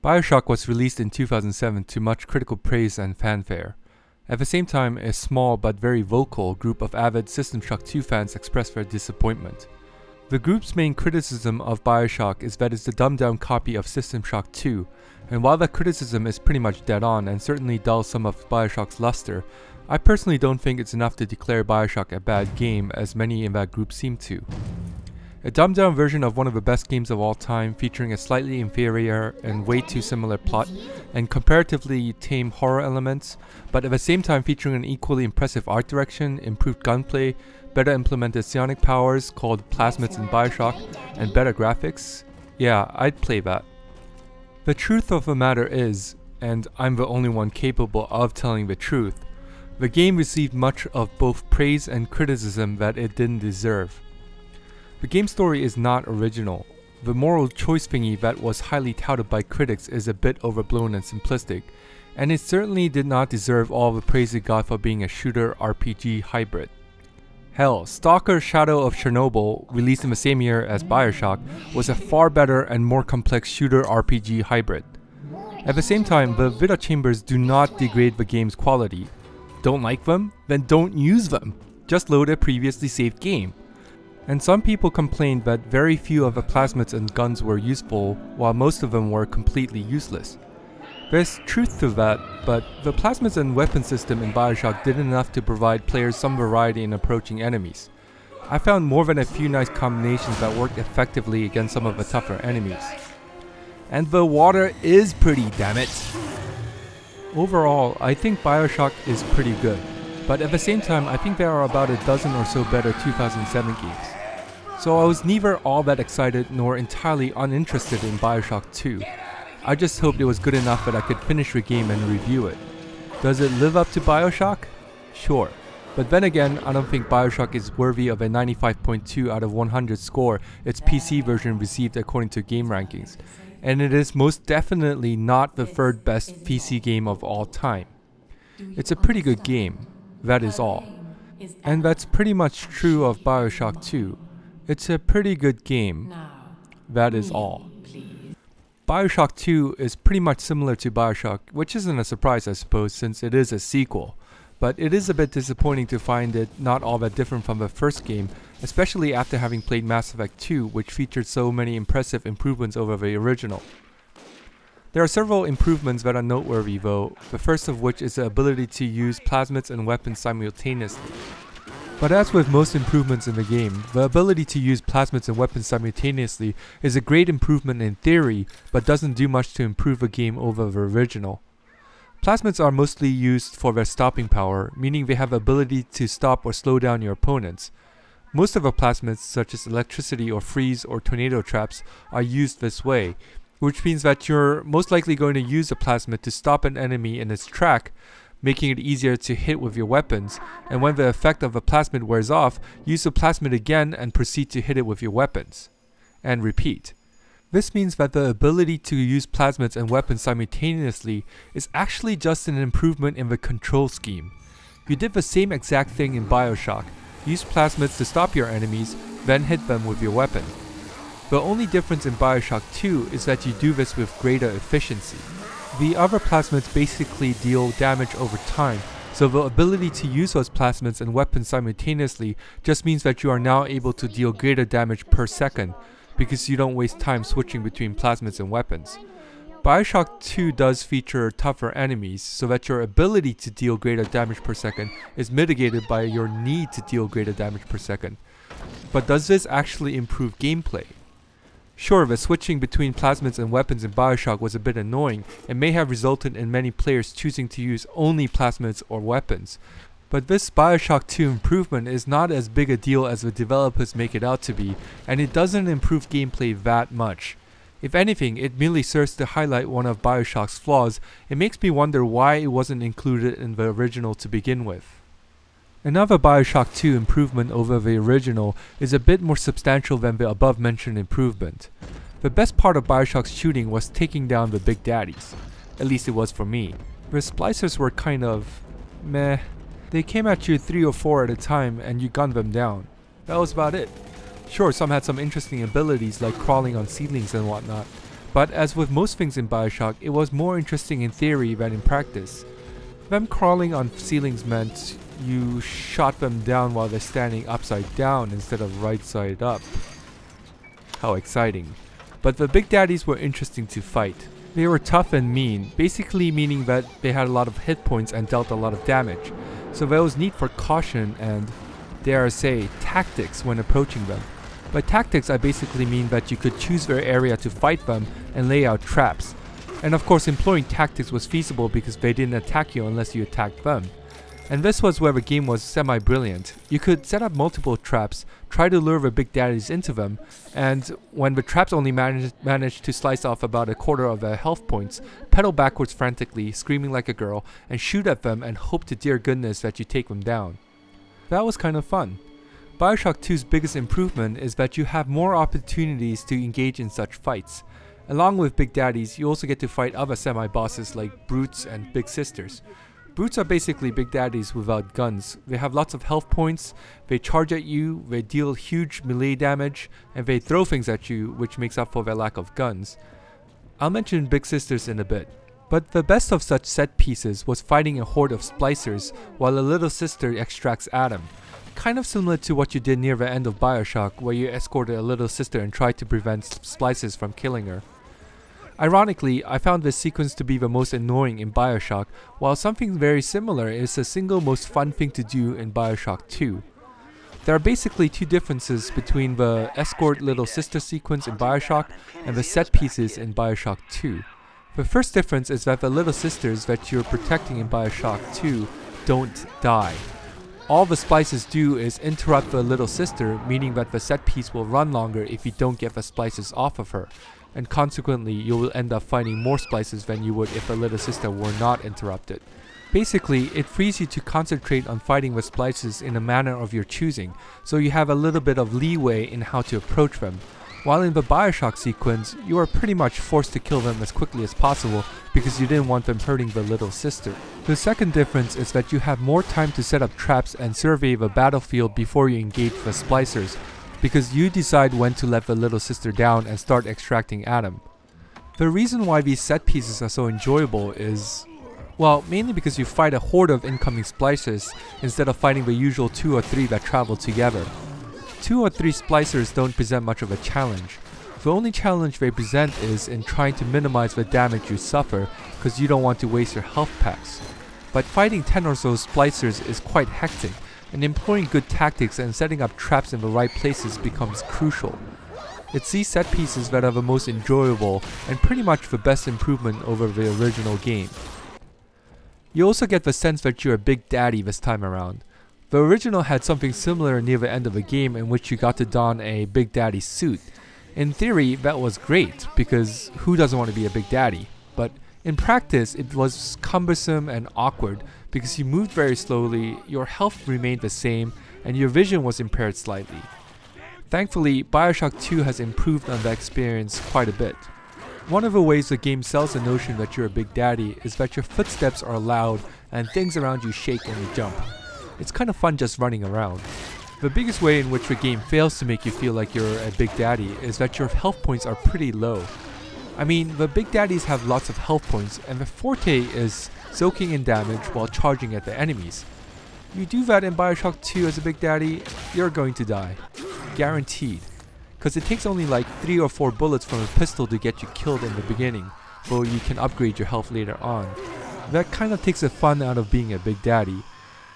BioShock was released in 2007 to much critical praise and fanfare. At the same time, a small but very vocal group of avid System Shock 2 fans expressed their disappointment. The group's main criticism of BioShock is that it's a dumbed-down copy of System Shock 2, and while that criticism is pretty much dead on and certainly dulls some of BioShock's luster, I personally don't think it's enough to declare BioShock a bad game as many in that group seem to. A dumbed-down version of one of the best games of all time, featuring a slightly inferior and way too similar plot and comparatively tame horror elements, but at the same time featuring an equally impressive art direction, improved gunplay, better implemented psionic powers called plasmids in BioShock, and better graphics. Yeah, I'd play that. The truth of the matter is, and I'm the only one capable of telling the truth, the game received much of both praise and criticism that it didn't deserve. The game story is not original. The moral choice thingy that was highly touted by critics is a bit overblown and simplistic, and it certainly did not deserve all the praise it got for being a shooter RPG hybrid. Hell, Stalker Shadow of Chernobyl, released in the same year as BioShock, was a far better and more complex shooter RPG hybrid. At the same time, the Vita chambers do not degrade the game's quality. Don't like them? Then don't use them! Just load a previously saved game. And some people complained that very few of the plasmids and guns were useful, while most of them were completely useless. There's truth to that, but the plasmids and weapon system in BioShock did enough to provide players some variety in approaching enemies. I found more than a few nice combinations that worked effectively against some of the tougher enemies. And the water is pretty, damn it! Overall, I think BioShock is pretty good, but at the same time I think there are about a dozen or so better 2007 games. So I was neither all that excited nor entirely uninterested in BioShock 2. I just hoped it was good enough that I could finish the game and review it. Does it live up to BioShock? Sure. But then again, I don't think BioShock is worthy of a 95.2 out of 100 score its PC version received according to game rankings. And it is most definitely not the third best PC game of all time. It's a pretty good game, that is all. And that's pretty much true of BioShock 2. It's a pretty good game, that is all. BioShock 2 is pretty much similar to BioShock, which isn't a surprise I suppose since it is a sequel. But it is a bit disappointing to find it not all that different from the first game, especially after having played Mass Effect 2, which featured so many impressive improvements over the original. There are several improvements that are noteworthy though, the first of which is the ability to use plasmids and weapons simultaneously. But as with most improvements in the game, the ability to use plasmids and weapons simultaneously is a great improvement in theory, but doesn't do much to improve the game over the original. Plasmids are mostly used for their stopping power, meaning they have the ability to stop or slow down your opponents. Most of the plasmids, such as electricity or freeze or tornado traps, are used this way, which means that you're most likely going to use a plasmid to stop an enemy in its track, making it easier to hit with your weapons, and when the effect of the plasmid wears off, use the plasmid again and proceed to hit it with your weapons. And repeat. This means that the ability to use plasmids and weapons simultaneously is actually just an improvement in the control scheme. You did the same exact thing in BioShock. Use plasmids to stop your enemies, then hit them with your weapon. The only difference in BioShock 2 is that you do this with greater efficiency. The other plasmids basically deal damage over time, so the ability to use those plasmids and weapons simultaneously just means that you are now able to deal greater damage per second, because you don't waste time switching between plasmids and weapons. BioShock 2 does feature tougher enemies, so that your ability to deal greater damage per second is mitigated by your need to deal greater damage per second. But does this actually improve gameplay? Sure, the switching between plasmids and weapons in BioShock was a bit annoying and may have resulted in many players choosing to use only plasmids or weapons. But this BioShock 2 improvement is not as big a deal as the developers make it out to be, and it doesn't improve gameplay that much. If anything, it merely serves to highlight one of BioShock's flaws. It makes me wonder why it wasn't included in the original to begin with. Another BioShock 2 improvement over the original is a bit more substantial than the above mentioned improvement. The best part of BioShock's shooting was taking down the big daddies. At least it was for me. The splicers were kind of meh. They came at you 3 or 4 at a time and you gunned them down. That was about it. Sure, some had some interesting abilities like crawling on ceilings and whatnot, But as with most things in BioShock, it was more interesting in theory than in practice. Them crawling on ceilings meant you shot them down while they're standing upside down instead of right side up. How exciting. But the Big Daddies were interesting to fight. They were tough and mean, basically meaning that they had a lot of hit points and dealt a lot of damage. So there was need for caution and, dare I say, tactics when approaching them. By tactics, I basically mean that you could choose their area to fight them and lay out traps. And of course, employing tactics was feasible because they didn't attack you unless you attacked them. And this was where the game was semi-brilliant. You could set up multiple traps, try to lure the Big Daddies into them, and when the traps only managed to slice off about a quarter of their health points, pedal backwards frantically, screaming like a girl, and shoot at them and hope to dear goodness that you take them down. That was kind of fun. BioShock 2's biggest improvement is that you have more opportunities to engage in such fights. Along with Big Daddies, you also get to fight other semi-bosses like Brutes and Big Sisters. Brutes are basically Big Daddies without guns. They have lots of health points, they charge at you, they deal huge melee damage, and they throw things at you, which makes up for their lack of guns. I'll mention Big Sisters in a bit. But the best of such set pieces was fighting a horde of splicers while a little sister extracts Adam. Kind of similar to what you did near the end of BioShock, where you escorted a little sister and tried to prevent splicers from killing her. Ironically, I found this sequence to be the most annoying in BioShock, while something very similar is the single most fun thing to do in BioShock 2. There are basically two differences between the escort little sister sequence in BioShock and the set pieces in BioShock 2. The first difference is that the little sisters that you're protecting in BioShock 2 don't die. All the splicers do is interrupt the little sister, meaning that the set piece will run longer if you don't get the splicers off of her, and consequently you will end up fighting more splicers than you would if the little sister were not interrupted. Basically, it frees you to concentrate on fighting with splicers in a manner of your choosing, so you have a little bit of leeway in how to approach them. While in the BioShock sequence, you are pretty much forced to kill them as quickly as possible because you didn't want them hurting the little sister. The second difference is that you have more time to set up traps and survey the battlefield before you engage the splicers, because you decide when to let the little sister down and start extracting Adam. The reason why these set pieces are so enjoyable is, well, mainly because you fight a horde of incoming splicers instead of fighting the usual 2 or 3 that travel together. 2 or 3 splicers don't present much of a challenge. The only challenge they present is in trying to minimize the damage you suffer because you don't want to waste your health packs. But fighting 10 or so splicers is quite hectic, and employing good tactics and setting up traps in the right places becomes crucial. It's these set pieces that are the most enjoyable and pretty much the best improvement over the original game. You also get the sense that you're a Big Daddy this time around. The original had something similar near the end of the game in which you got to don a Big Daddy suit. In theory, that was great, because who doesn't want to be a Big Daddy? But in practice, it was cumbersome and awkward because you moved very slowly, your health remained the same, and your vision was impaired slightly. Thankfully, BioShock 2 has improved on that experience quite a bit. One of the ways the game sells the notion that you're a Big Daddy is that your footsteps are loud and things around you shake when you jump. It's kind of fun just running around. The biggest way in which the game fails to make you feel like you're a Big Daddy is that your health points are pretty low. I mean, the Big Daddies have lots of health points, and the forte is soaking in damage while charging at the enemies. You do that in BioShock 2 as a Big Daddy, you're going to die. Guaranteed. Because it takes only like 3 or 4 bullets from a pistol to get you killed in the beginning, though you can upgrade your health later on. That kind of takes the fun out of being a Big Daddy.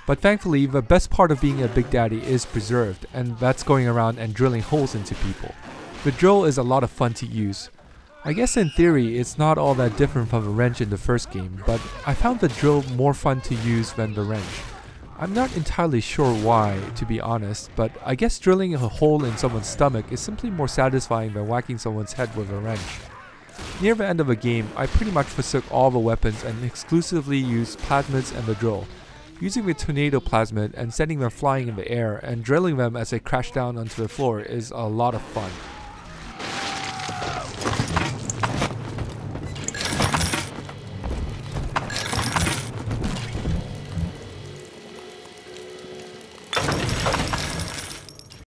But thankfully, the best part of being a Big Daddy is preserved, and that's going around and drilling holes into people. The drill is a lot of fun to use. I guess in theory, it's not all that different from the wrench in the first game, but I found the drill more fun to use than the wrench. I'm not entirely sure why, to be honest, but I guess drilling a hole in someone's stomach is simply more satisfying than whacking someone's head with a wrench. Near the end of the game, I pretty much forsook all the weapons and exclusively used plasmids and the drill. Using the tornado plasmid and sending them flying in the air and drilling them as they crash down onto the floor is a lot of fun.